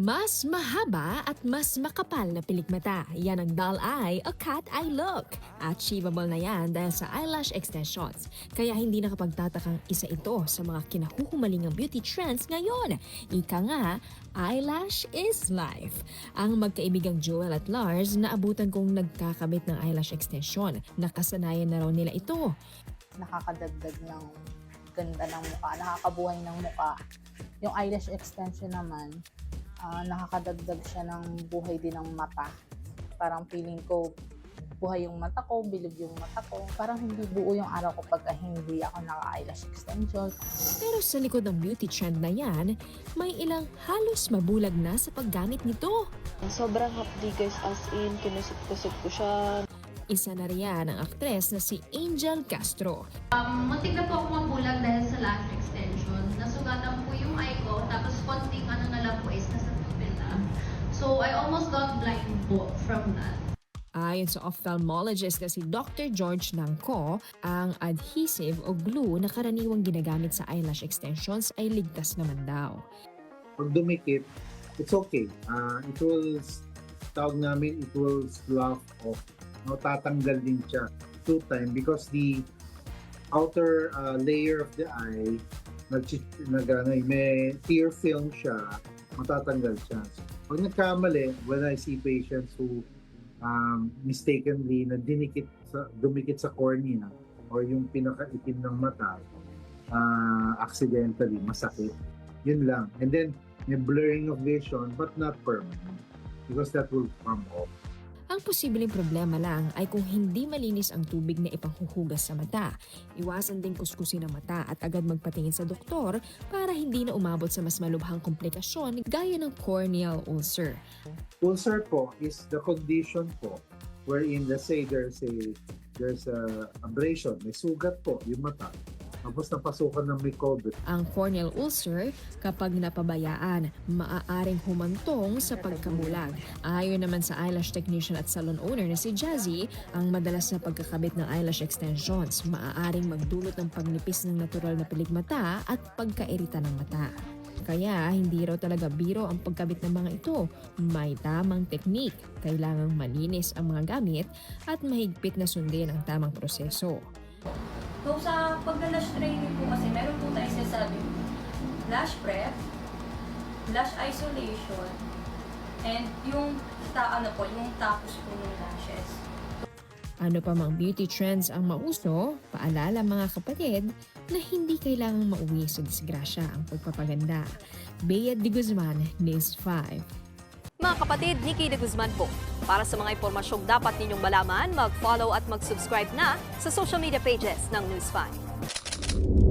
Mas mahaba at mas makapal na pilikmata. Yan ang doll eye o cat eye look. Achievable na yan dahil sa eyelash extensions. Kaya hindi nakapagtatakang isa ito sa mga kinahuhumalingang beauty trends ngayon. Ika nga, eyelash is life. Ang magkaibigang Joel at Lars naabutan kong nagkakabit ng eyelash extension. Nakasanayan na raw nila ito. Nakakadagdag ng ganda ng mukha, nakakabuhay ng mukha. Yung eyelash extension naman, nakakadagdag siya ng buhay din ng mata. Parang feeling ko, buhay yung mata ko, bilog yung mata ko. Parang hindi buo yung araw ko pagka hindi ako naka-eyelash extension. Pero sa likod ng beauty trend na yan, may ilang halos mabulag na sa paggamit nito. Sobrang hapdi guys, as in, kinusip-kusip ko siya. Isa na riyan ang aktres na si Angel Castro. Muntik na po ako mabulag dahil sa lash extension. Nasugatan po yung eye ko, tapos konting ano na lang po is nasa pupila. So I almost got blind po from that. Ayon sa ophthalmologist na si Dr. George Nangco, ang adhesive o glue na karaniwang ginagamit sa eyelash extensions ay ligtas naman daw. Pag dumikit, it's okay. It will, tawag namin, it will slough off. No, tatanggal din siya through time because the outer layer of the eye may tear film siya, matatanggal siya. Pag nagkamali, when I see patients who mistakenly na dumikit sa cornea or yung pinakaitim ng mata, accidentally, masakit. Yun lang. And then, may blurring of vision but not permanent because that will come off. Ang posibleng problema lang ay kung hindi malinis ang tubig na ipanghuhugas sa mata. Iwasan din kuskusin ang mata at agad magpatingin sa doktor para hindi na umabot sa mas malubhang komplikasyon gaya ng corneal ulcer. Ulcer po is the condition po wherein, let's say there's a abrasion, may sugat po yung mata. Tapos napasukan ng microbit. Ang corneal ulcer, kapag napabayaan, maaaring humantong sa pagkabulag. Ayon naman sa eyelash technician at salon owner na si Jazzy, ang madalas na pagkakabit ng eyelash extensions maaaring magdulot ng pagnipis ng natural na pilikmata at pagkairita ng mata. Kaya hindi raw talaga biro ang pagkabit ng mga ito. May tamang teknik, kailangang malinis ang mga gamit at mahigpit na sundin ang tamang proseso. So sa pag-lash training po kasi meron po tayo sinasabi lash prep, lash isolation, and yung yung tapos po ng lashes. Ano pa mang beauty trends ang mauso, paalala mga kapatid na hindi kailangang mauwi sa disgrasya ang pagpapaganda. Bea de Guzman, News 5. Mga kapatid, Nikki de Guzman po. Para sa mga impormasyong dapat ninyong malaman, mag-follow at mag-subscribe na sa social media pages ng News 5.